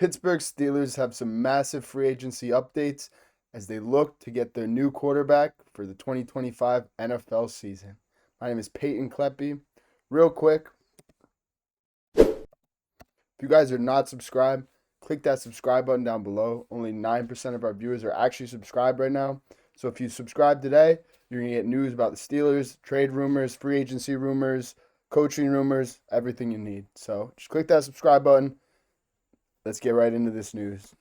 Pittsburgh Steelers have some massive free agency updates as they look to get their new quarterback for the 2025 NFL season. My name is Peyton Kleppy. Real quick, if you guys are not subscribed, click that subscribe button down below. Only 9% of our viewers are actually subscribed right now. So if you subscribe today, you're going to get news about the Steelers, trade rumors, free agency rumors, coaching rumors, everything you need. So just click that subscribe button. Let's get right into this news.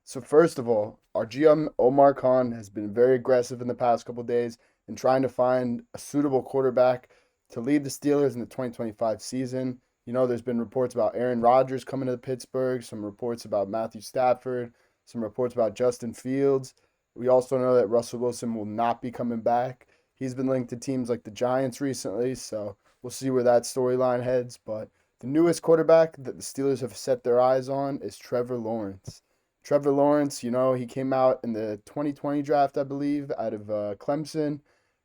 So first of all, our GM Omar Khan has been very aggressive in the past couple days in trying to find a suitable quarterback to lead the Steelers in the 2025 season. You know, there's been reports about Aaron Rodgers coming to Pittsburgh, some reports about Matthew Stafford, some reports about Justin Fields. We also know that Russell Wilson will not be coming back. He's been linked to teams like the Giants recently, so we'll see where that storyline heads. But the newest quarterback that the Steelers have set their eyes on is Trevor Lawrence. Trevor Lawrence, you know, he came out in the 2020 draft, I believe, out of Clemson,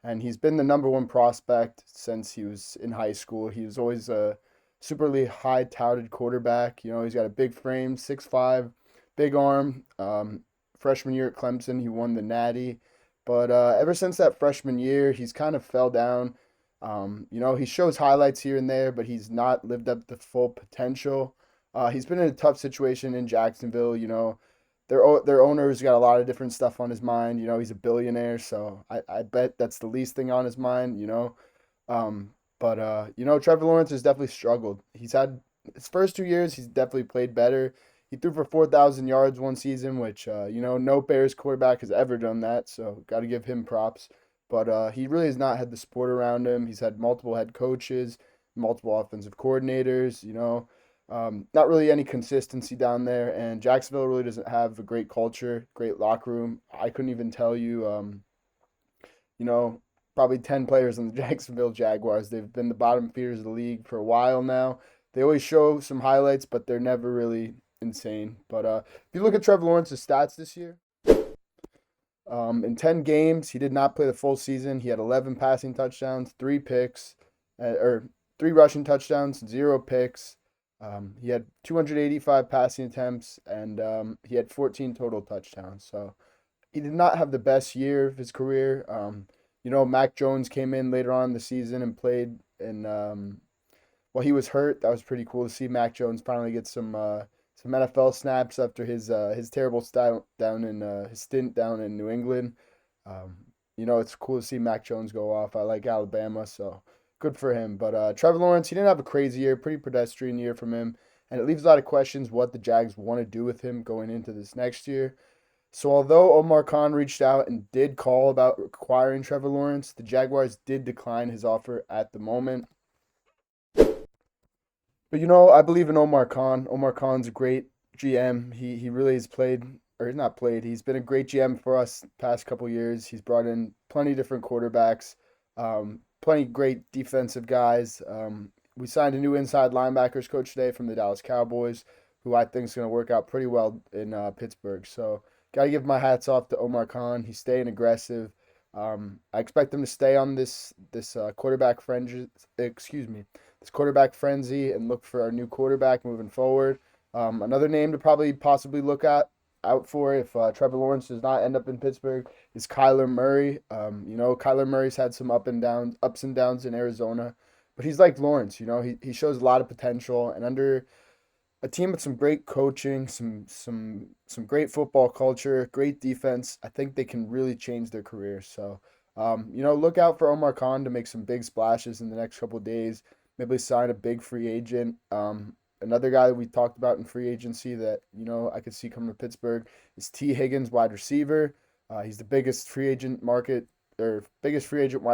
and he's been the number one prospect since he was in high school. He was always a superly high touted quarterback. You know, he's got a big frame, 6'5", big arm. Freshman year at Clemson, he won the Natty. But ever since that freshman year, he's kind of fell down. You know, he shows highlights here and there, but he's not lived up to full potential. He's been in a tough situation in Jacksonville. You know, their owner's got a lot of different stuff on his mind. You know, he's a billionaire, so I bet that's the least thing on his mind. You know, you know, Trevor Lawrence has definitely struggled. He's had his first 2 years, he's definitely played better. He threw for 4,000 yards one season, which you know, no Bears quarterback has ever done that. So got to give him props. But he really has not had the support around him. He's had multiple head coaches, multiple offensive coordinators. You know. Not really any consistency down there, and Jacksonville really doesn't have a great culture, great locker room. I couldn't even tell you, you know, probably 10 players on the Jacksonville Jaguars. They've been the bottom feeders of the league for a while now. They always show some highlights, but they're never really insane. But if you look at Trevor Lawrence's stats this year, in 10 games, he did not play the full season. He had 11 passing touchdowns, 3 picks, or 3 rushing touchdowns, 0 picks. He had 285 passing attempts, and he had 14 total touchdowns. So he did not have the best year of his career. You know, Mac Jones came in later on in the season and played, and while he was hurt, that was pretty cool to see Mac Jones finally get some NFL snaps after his terrible style down in his stint down in New England. Um, you know, it's cool to see Mac Jones go off. I like Alabama, so good for him. But Trevor Lawrence, he didn't have a crazy year, pretty pedestrian year from him. And it leaves a lot of questions what the Jags want to do with him going into this next year. So although Omar Khan reached out and did call about acquiring Trevor Lawrence, the Jaguars did decline his offer at the moment. But you know, I believe in Omar Khan. Omar Khan's a great GM. He really has played, or not played. He's been a great GM for us past couple years. He's brought in plenty of different quarterbacks, plenty great defensive guys. We signed a new inside linebackers coach today from the Dallas Cowboys, who I think is going to work out pretty well in Pittsburgh. So gotta give my hats off to Omar Khan. He's staying aggressive. I expect him to stay on this quarterback frenzy. Excuse me, this quarterback frenzy, and look for our new quarterback moving forward. Another name to probably possibly look out for if Trevor Lawrence does not end up in Pittsburgh is Kyler Murray. You know, Kyler Murray's had some ups and downs in Arizona, but he's like Lawrence. You know, he shows a lot of potential, and under a team with some great coaching, some great football culture, great defense, I think they can really change their career. So, you know, look out for Omar Khan to make some big splashes in the next couple of days. Maybe sign a big free agent. Another guy that we talked about in free agency that, you know, I could see coming to Pittsburgh is T. Higgins, wide receiver. He's the biggest free agent wide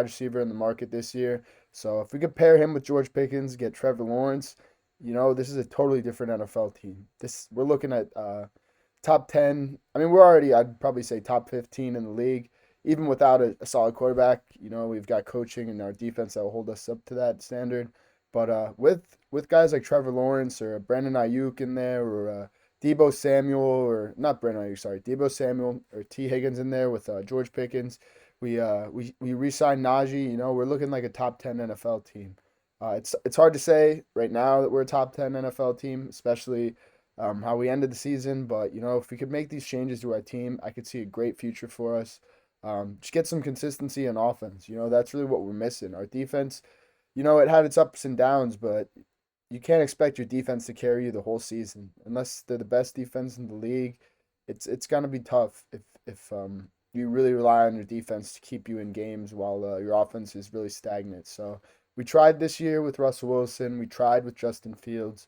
receiver in the market this year. So if we could pair him with George Pickens, get Trevor Lawrence, you know, this is a totally different NFL team. We're looking at top 10. I mean, I'd probably say top 15 in the league, even without a solid quarterback. You know, we've got coaching and our defense that will hold us up to that standard. But with guys like Trevor Lawrence or Brandon Ayuk in there, or Debo Samuel, or not Brandon Ayuk, sorry, Debo Samuel or T. Higgins in there with George Pickens, we re-signed Najee. You know, we're looking like a top 10 NFL team. It's hard to say right now that we're a top 10 NFL team, especially how we ended the season. But if we could make these changes to our team, I could see a great future for us. Just get some consistency in offense. That's really what we're missing. Our defense, it had its ups and downs, but you can't expect your defense to carry you the whole season unless they're the best defense in the league. It's gonna be tough if you really rely on your defense to keep you in games while your offense is really stagnant. So we tried this year with Russell Wilson. We tried with Justin Fields.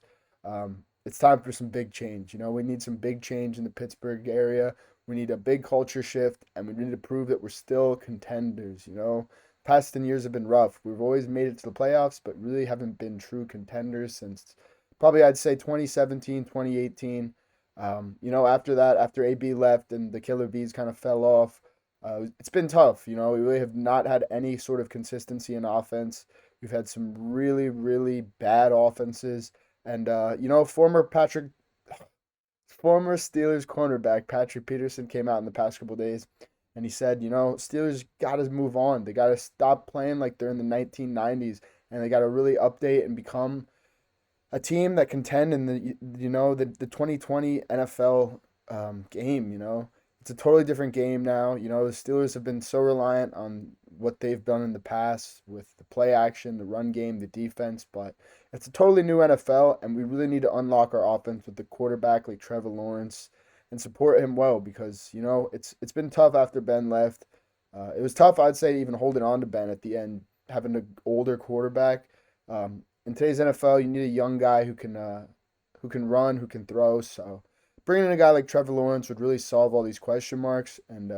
It's time for some big change. We need some big change in the Pittsburgh area. We need a big culture shift, and we need to prove that we're still contenders. Past 10 years have been rough. We've always made it to the playoffs, but really haven't been true contenders since probably I'd say 2017, 2018. After that, after AB left and the Killer Bees kind of fell off, it's been tough. We really have not had any sort of consistency in offense. We've had some really, really bad offenses. And, former Steelers cornerback Patrick Peterson came out in the past couple days and he said, Steelers got to move on. They got to stop playing like they're in the 1990s and they got to really update and become a team that contend in the 2020 NFL game. It's a totally different game now. The Steelers have been so reliant on what they've done in the past with the play action, the run game, the defense, but it's a totally new NFL, and we really need to unlock our offense with the quarterback like Trevor Lawrence and support him well because it's been tough after Ben left. It was tough, I'd say, even holding on to Ben at the end, having an older quarterback. In today's NFL, you need a young guy who can run, who can throw. So bringing in a guy like Trevor Lawrence would really solve all these question marks and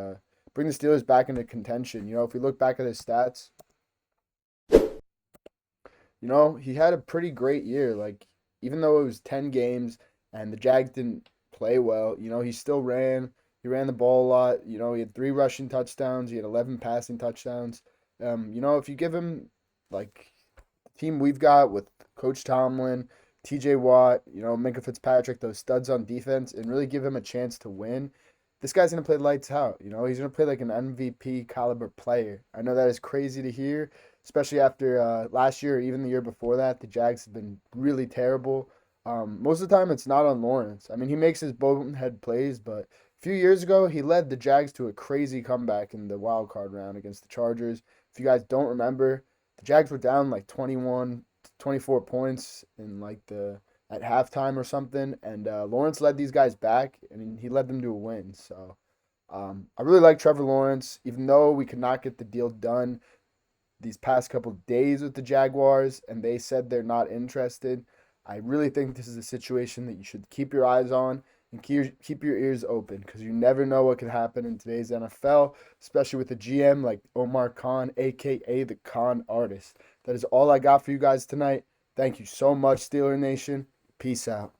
bring the Steelers back into contention. If we look back at his stats, he had a pretty great year. Like, even though it was 10 games and the Jags didn't play well, he still ran. He ran the ball a lot. He had 3 rushing touchdowns. He had 11 passing touchdowns. If you give him, like, the team we've got with Coach Tomlin, TJ Watt, Minka Fitzpatrick, those studs on defense, and really give him a chance to win, this guy's going to play lights out. He's going to play like an MVP caliber player. I know that is crazy to hear, especially after last year or even the year before that. The Jags have been really terrible. Most of the time, it's not on Lawrence. I mean, he makes his bonehead plays, but a few years ago, he led the Jags to a crazy comeback in the wild card round against the Chargers. If you guys don't remember, the Jags were down like 21 to 24 points in like at halftime or something, and Lawrence led these guys back, and he led them to a win. So I really like Trevor Lawrence, even though we could not get the deal done these past couple of days with the Jaguars, and they said they're not interested. I really think this is a situation that you should keep your eyes on and keep your ears open because you never know what could happen in today's NFL, especially with a GM like Omar Khan, aka the Con Artist. That is all I got for you guys tonight. Thank you so much, Steeler Nation. Peace out.